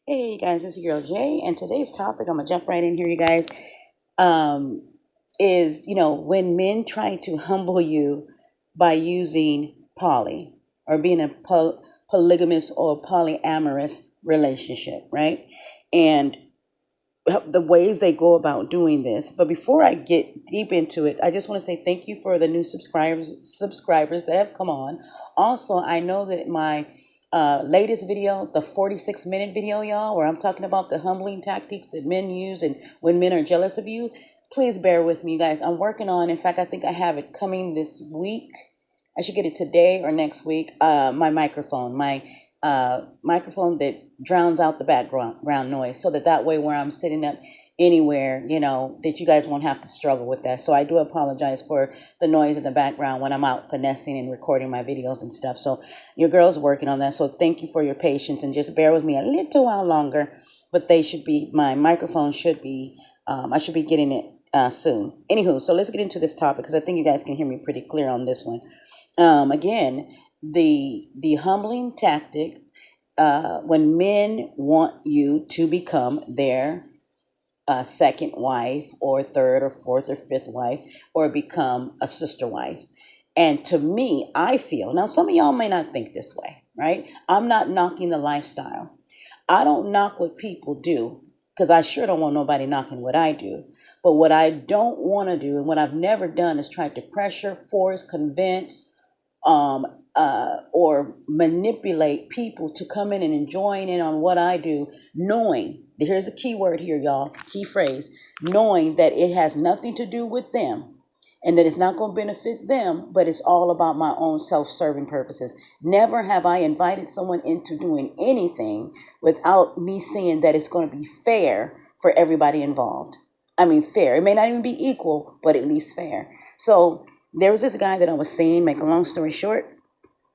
Hey guys, this is your girl Jay, and today's topic, I'm gonna jump right in here, you guys. Um, is when men try to humble you by using poly or being a polygamous or polyamorous relationship, right? And the ways they go about doing this. But before I get deep into it, I just want to say thank you for the new subscribers that have come on. Also, I know that my latest video, the 46-minute video, y'all, where I'm talking about the humbling tactics that men use and when men are jealous of you, please bear with me, you guys. I'm working on, in fact, I think I have it coming this week. I should get it today or next week. My microphone that drowns out the background noise, so that way where I'm sitting up anywhere, that you guys won't have to struggle with that. So I do apologize for the noise in the background when I'm out finessing and recording my videos and stuff. So your girl's working on that. So thank you for your patience and just bear with me a little while longer. But my microphone should be, I should be getting it soon. Anywho, so let's get into this topic because I think you guys can hear me pretty clear on this one. Again, the humbling tactic when men want you to become their second wife or third or fourth or fifth wife or become a sister wife. And to me, I feel now some of y'all may not think this way, right? I'm not knocking the lifestyle. I don't knock what people do because I sure don't want nobody knocking what I do. But what I don't want to do and what I've never done is try to pressure, force, convince, um, or manipulate people to come in and join in on what I do, knowing, here's the key word here, y'all, key phrase, knowing that it has nothing to do with them and that it's not going to benefit them, but it's all about my own self-serving purposes. Never have I invited someone into doing anything without me seeing that it's going to be fair for everybody involved. I mean, fair. It may not even be equal, but at least fair. So there was this guy that I was seeing, make a long story short,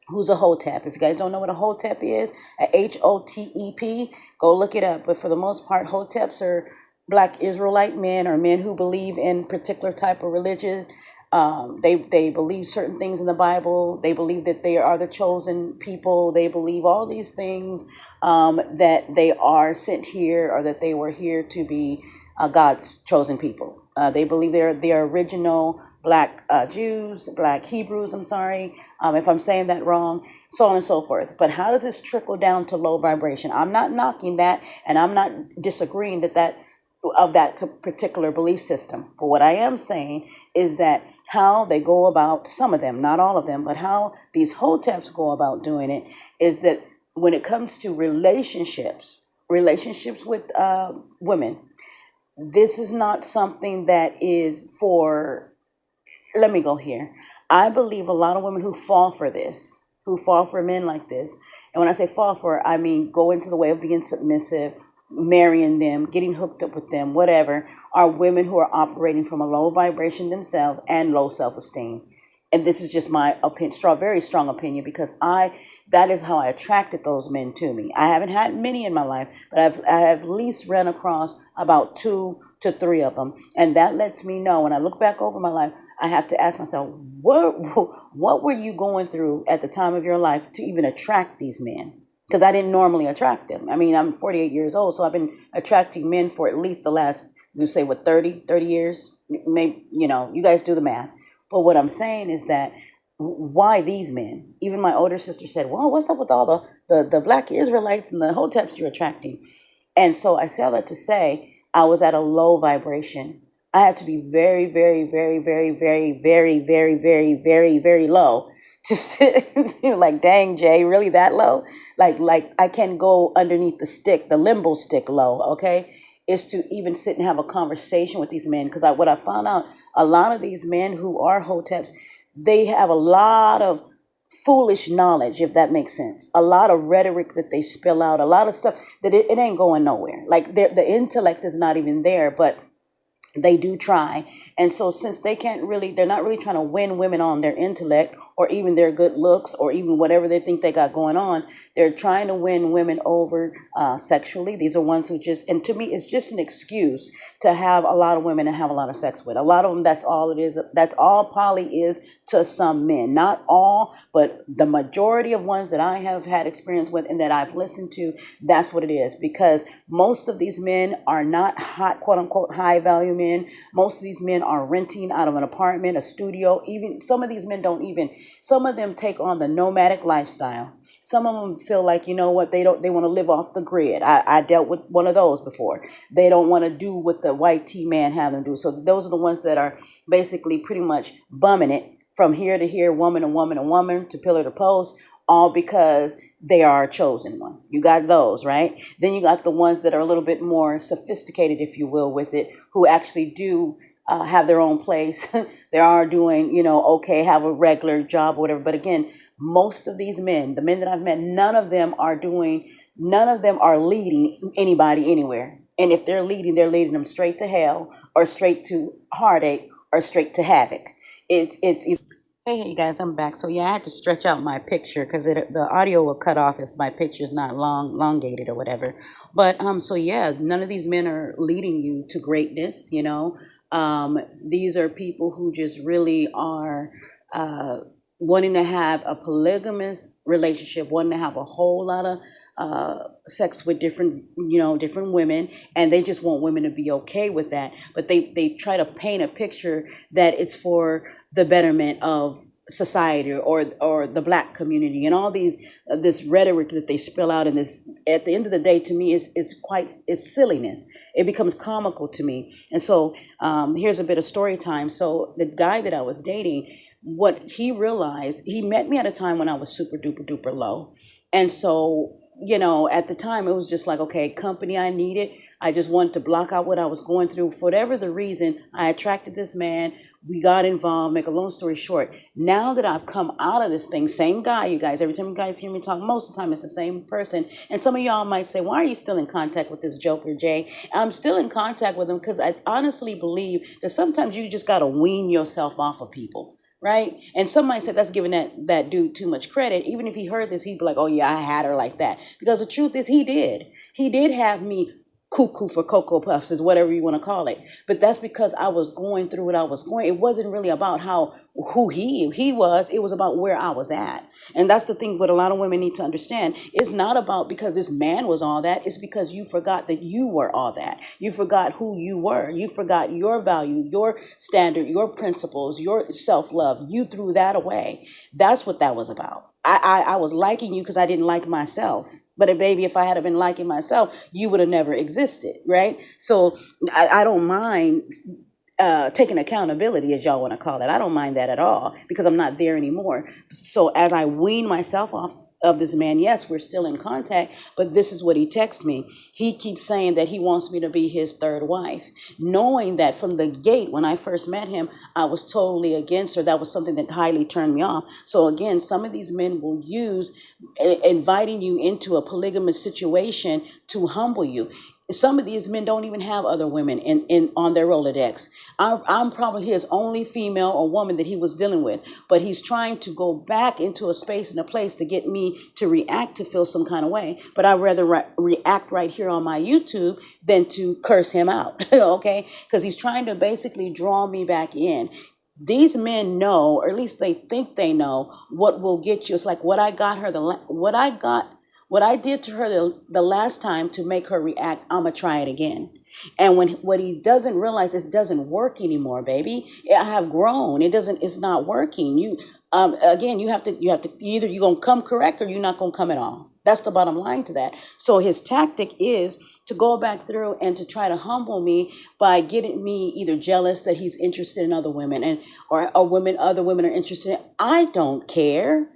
who's a hotep. If you guys don't know what a hotep is, a HOTEP, go look it up. But for the most part, hoteps are black Israelite men or men who believe in particular type of religion. They believe certain things in the Bible. They believe that they are the chosen people. They believe all these things, that they are sent here or that they were here to be God's chosen people. They believe they're the original black Jews, black Hebrews, I'm sorry, if I'm saying that wrong, so on and so forth. But how does this trickle down to low vibration? I'm not knocking that, and I'm not disagreeing that particular belief system. But what I am saying is that how they go about, some of them, not all of them, but how these hoteps go about doing it is that when it comes to relationships with women, this is not something that is for, let me go here. I believe a lot of women who fall for this, who fall for men like this, and when I say fall for, I mean go into the way of being submissive, marrying them, getting hooked up with them, whatever, are women who are operating from a low vibration themselves and low self-esteem. And this is just my opinion, very strong opinion, because that is how I attracted those men to me. I haven't had many in my life, but I have at least ran across about 2 to 3 of them. And that lets me know when I look back over my life, I have to ask myself, what were you going through at the time of your life to even attract these men? Because I didn't normally attract them. I mean, I'm 48 years old, so I've been attracting men for at least the last, you say, what, 30 years? Maybe, you guys do the math. But what I'm saying is that why these men? Even my older sister said, well, what's up with all the black Israelites and the hoteps you're attracting? And so I say all that to say I was at a low vibration. I had to be very, very, very, very, very, very, very, very, very, very low to sit. Like, dang, Jay, really that low? Like I can go underneath the stick, the limbo stick low, okay? Is to even sit and have a conversation with these men. Because what I found out, a lot of these men who are hoteps, they have a lot of foolish knowledge, if that makes sense. A lot of rhetoric that they spill out, a lot of stuff that it ain't going nowhere. Like the intellect is not even there, but they do try. And so since they're not really trying to win women on their intellect or even their good looks, or even whatever they think they got going on. They're trying to win women over sexually. These are ones who just, and to me, it's just an excuse to have a lot of women and have a lot of sex with. A lot of them, that's all it is. That's all poly is to some men. Not all, but the majority of ones that I have had experience with and that I've listened to, that's what it is. Because most of these men are not hot, quote unquote, high value men. Most of these men are renting out of an apartment, a studio. Even some of these men don't even, some of them take on the nomadic lifestyle. Some of them feel like, you know what, they want to live off the grid. I dealt with one of those before. They don't want to do what the white T man have them do. So those are the ones that are basically pretty much bumming it from here to here, woman and woman and woman, to pillar to post, all because they are a chosen one. You got those, right? Then you got the ones that are a little bit more sophisticated, if you will, with it, who actually do have their own place. They are doing, okay, have a regular job or whatever. But again, most of these men, the men that I've met, none of them are leading anybody anywhere. And if they're leading them straight to hell, or straight to heartache, or straight to havoc. It's Hey, you guys, I'm back. So yeah, I had to stretch out my picture because the audio will cut off if my picture's not elongated or whatever. But so yeah, none of these men are leading you to greatness. These are people who just really are uh, wanting to have a polygamous relationship, wanting to have a whole lot of sex with different women, and they just want women to be okay with that. But they try to paint a picture that it's for the betterment of society, or the black community, and all these this rhetoric that they spill out. And this, at the end of the day, to me, is silliness. It becomes comical to me. And so here's a bit of story time. So the guy that I was dating, what he realized, he met me at a time when I was super duper duper low. And so, at the time, it was just like, okay, company I needed. I just wanted to block out what I was going through. For whatever the reason, I attracted this man. We got involved. Make a long story short, now that I've come out of this thing, same guy, you guys, every time you guys hear me talk, most of the time it's the same person. And some of y'all might say, why are you still in contact with this Joker, Jay? I'm still in contact with him because I honestly believe that sometimes you just got to wean yourself off of people. Right? And somebody said that's giving that dude too much credit. Even if he heard this, he'd be like, oh yeah, I had her like that. Because the truth is, he did. He did have me cuckoo for Cocoa Puffs, is whatever you want to call it. But that's because I was going through what I was going. It wasn't really about who he was. It was about where I was at. And that's the thing what a lot of women need to understand. It's not about because this man was all that. It's because you forgot that you were all that. You forgot who you were. You forgot your value, your standard, your principles, your self-love. You threw that away. That's what that was about. I was liking you because I didn't like myself. But baby, if I had been liking myself, you would have never existed, right? So I don't mind taking accountability, as y'all want to call it. I don't mind that at all because I'm not there anymore. So as I wean myself off of this man, yes, we're still in contact, but this is what he texts me. He keeps saying that he wants me to be his third wife, knowing that from the gate when I first met him, I was totally against her. That was something that highly turned me off. So again, some of these men will use inviting you into a polygamous situation to humble you. Some of these men don't even have other women in on their Rolodex. I'm probably his only female or woman that he was dealing with, but he's trying to go back into a space and a place to get me to react, to feel some kind of way. But I'd rather react right here on my YouTube than to curse him out, okay? Because he's trying to basically draw me back in. These men know, or at least they think they know, what will get you. It's like what I got her, what I did to her the last time to make her react, I'm gonna try it again. And what he doesn't realize is it doesn't work anymore, baby. I have grown. It's not working. Again, you have to either you're gonna come correct or you're not gonna come at all. That's the bottom line to that. So his tactic is to go back through and to try to humble me by getting me either jealous that he's interested in other women, or other women are interested in. I don't care.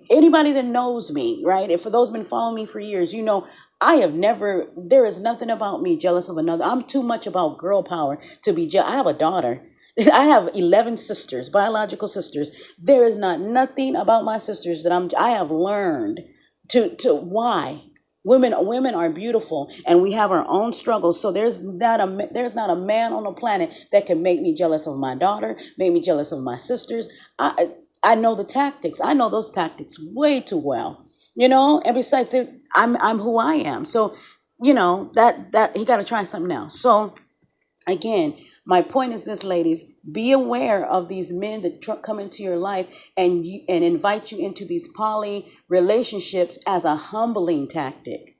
Anybody that knows me, right? And for those who've been following me for years, there is nothing about me jealous of another. I'm too much about girl power to be jealous. I have a daughter. I have 11 sisters, biological sisters. There is nothing about my sisters that I have learned to why. Women are beautiful, and we have our own struggles. So there's not a man on the planet that can make me jealous of my daughter, make me jealous of my sisters. I know the tactics. I know those tactics way too well. And besides, I'm who I am. So, that he got to try something else. So again, my point is this, ladies: be aware of these men that come into your life and invite you into these poly relationships as a humbling tactic.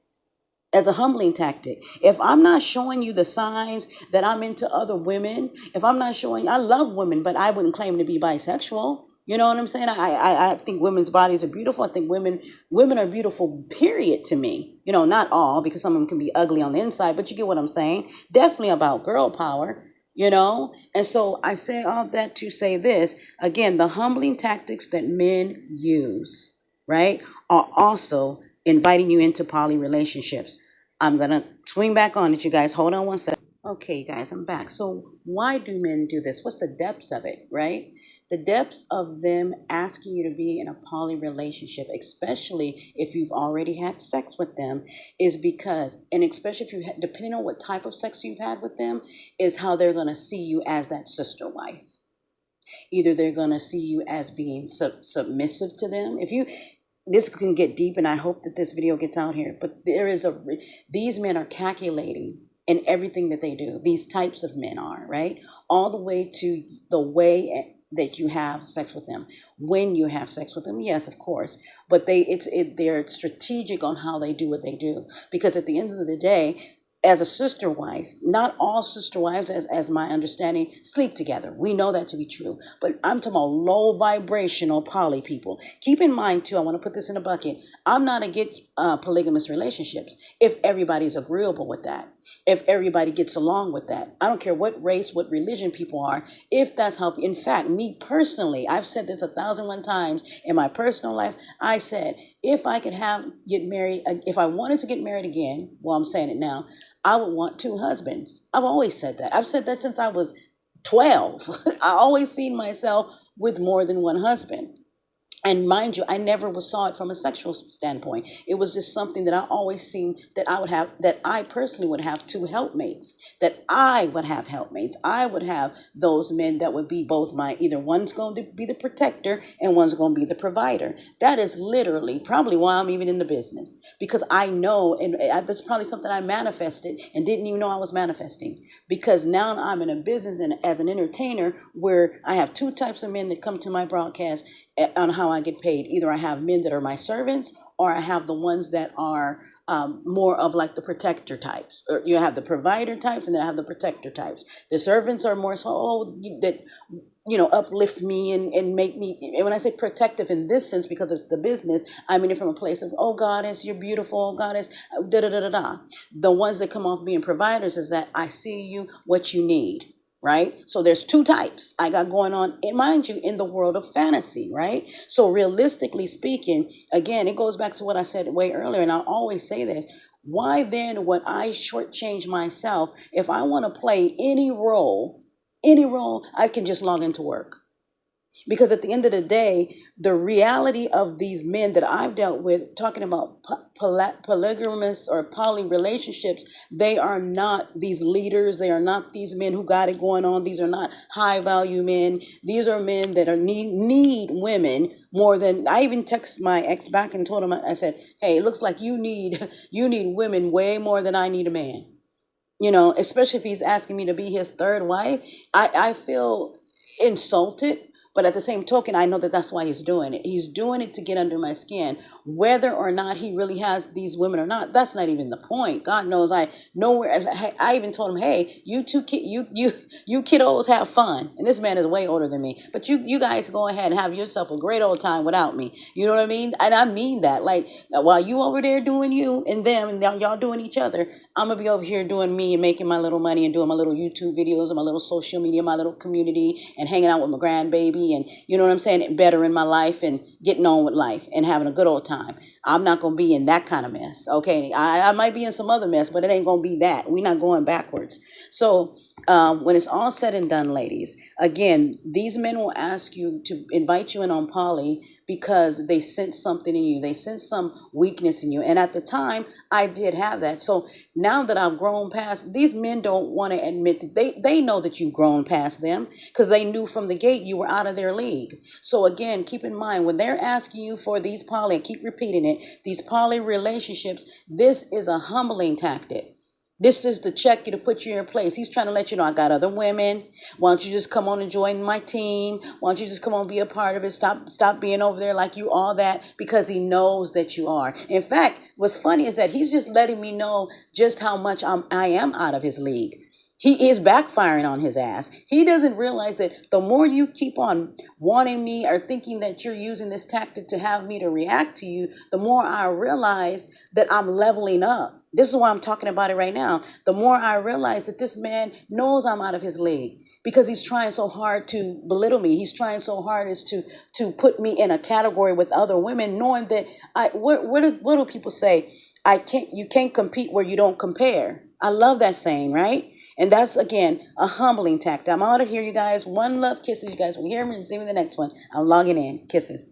As a humbling tactic. If I'm not showing you the signs that I'm into other women, if I'm not showing, I love women, but I wouldn't claim to be bisexual. You know what I'm saying? I think women's bodies are beautiful. I think women are beautiful, period, to me. Not all, because some of them can be ugly on the inside, but you get what I'm saying. Definitely about girl power, And so I say all that to say this. Again, the humbling tactics that men use, right, are also inviting you into poly relationships. I'm going to swing back on it, you guys. Hold on one second. Okay, guys, I'm back. So why do men do this? What's the depths of it, right? The depths of them asking you to be in a poly relationship, especially if you've already had sex with them, is because, and especially if depending on what type of sex you've had with them, is how they're going to see you as that sister wife. Either they're going to see you as being submissive to them. This can get deep, and I hope that this video gets out here, but these men are calculating in everything that they do. These types of men are, right? All the way to the way that you have sex with them. When you have sex with them, yes, of course, but they're strategic on how they do what they do, because at the end of the day, as a sister wife, not all sister wives, as my understanding, sleep together. We know that to be true. But I'm talking about low vibrational poly people. Keep in mind, too, I want to put this in a bucket. I'm not against polygamous relationships if everybody's agreeable with that. If everybody gets along with that. I don't care what race, what religion people are. If that's how, in fact, me personally, I've said this 1,001 times in my personal life. I said, if I could get married, if I wanted to get married again, well, I'm saying it now, I would want 2 husbands. I've always said that. I've said that since I was 12. I always seen myself with more than one husband. And mind you, I never saw it from a sexual standpoint. It was just something that I always seen that I personally would have 2 helpmates, that I would have helpmates. I would have those men that would be both either one's going to be the protector and one's going to be the provider. That is literally probably why I'm even in the business, because I know, and that's probably something I manifested and didn't even know I was manifesting, because now I'm in a business and as an entertainer where I have 2 types of men that come to my broadcast on how I get paid. Either I have men that are my servants, or I have the ones that are more of like the protector types. Or you have the provider types, and then I have the protector types. The servants are more so that uplift me and make me. And when I say protective in this sense, because it's the business, I mean it from a place of, oh goddess, you're beautiful, goddess, da da da da da. The ones that come off being providers is that I see you, what you need. Right? So there's 2 types I got going on, and mind you, in the world of fantasy, right? So realistically speaking, again, it goes back to what I said way earlier, and I'll always say this. Why then would I shortchange myself if I want to play any role, I can just log into work? Because at the end of the day, the reality of these men that I've dealt with, talking about polygamous or poly relationships, they are not these leaders. They are not these men who got it going on. These are not high value men. These are men that need women more than. I even texted my ex back and told him, I said, hey, it looks like you need women way more than I need a man. Especially if he's asking me to be his 3rd wife. I feel insulted. But at the same token, I know that that's why he's doing it. He's doing it to get under my skin. Whether or not he really has these women or not, that's not even the point. God knows I even told him, hey, you kiddos have fun. And this man is way older than me. But you guys go ahead and have yourself a great old time without me. You know what I mean? And I mean that. Like, while you over there doing you and them and y'all doing each other, I'm going to be over here doing me and making my little money and doing my little YouTube videos and my little social media, my little community, and hanging out with my grandbaby and, you know what I'm saying, bettering my life and getting on with life and having a good old time. I'm not going to be in that kind of mess. Okay. I might be in some other mess, but it ain't going to be that. We're not going backwards. So when it's all said and done, ladies, again, these men will ask you to invite you in on poly because they sense something in you. They sense some weakness in you. And at the time, I did have that. So now that I've grown past, these men don't want to admit that they know that you've grown past them because they knew from the gate you were out of their league. So again, keep in mind when they're asking you for these poly, I keep repeating it, these poly relationships, this is a humbling tactic. This is to check you, to put you in your place. He's trying to let you know, I got other women. Why don't you just come on and join my team? Why don't you just come on and be a part of it? Stop being over there like you all that, because he knows that you are. In fact, what's funny is that he's just letting me know just how much I am out of his league. He is backfiring on his ass. He doesn't realize that the more you keep on wanting me or thinking that you're using this tactic to have me to react to you, the more I realize that I'm leveling up. This is why I'm talking about it right now. The more I realize that this man knows I'm out of his league because he's trying so hard to belittle me. He's trying so hard as to put me in a category with other women, knowing that what do people say? You can't compete where you don't compare. I love that saying, right? And that's, again, a humbling tactic. I'm out of here, you guys. One love, kisses, you guys. Will hear me and see me in the next one. I'm logging in. Kisses.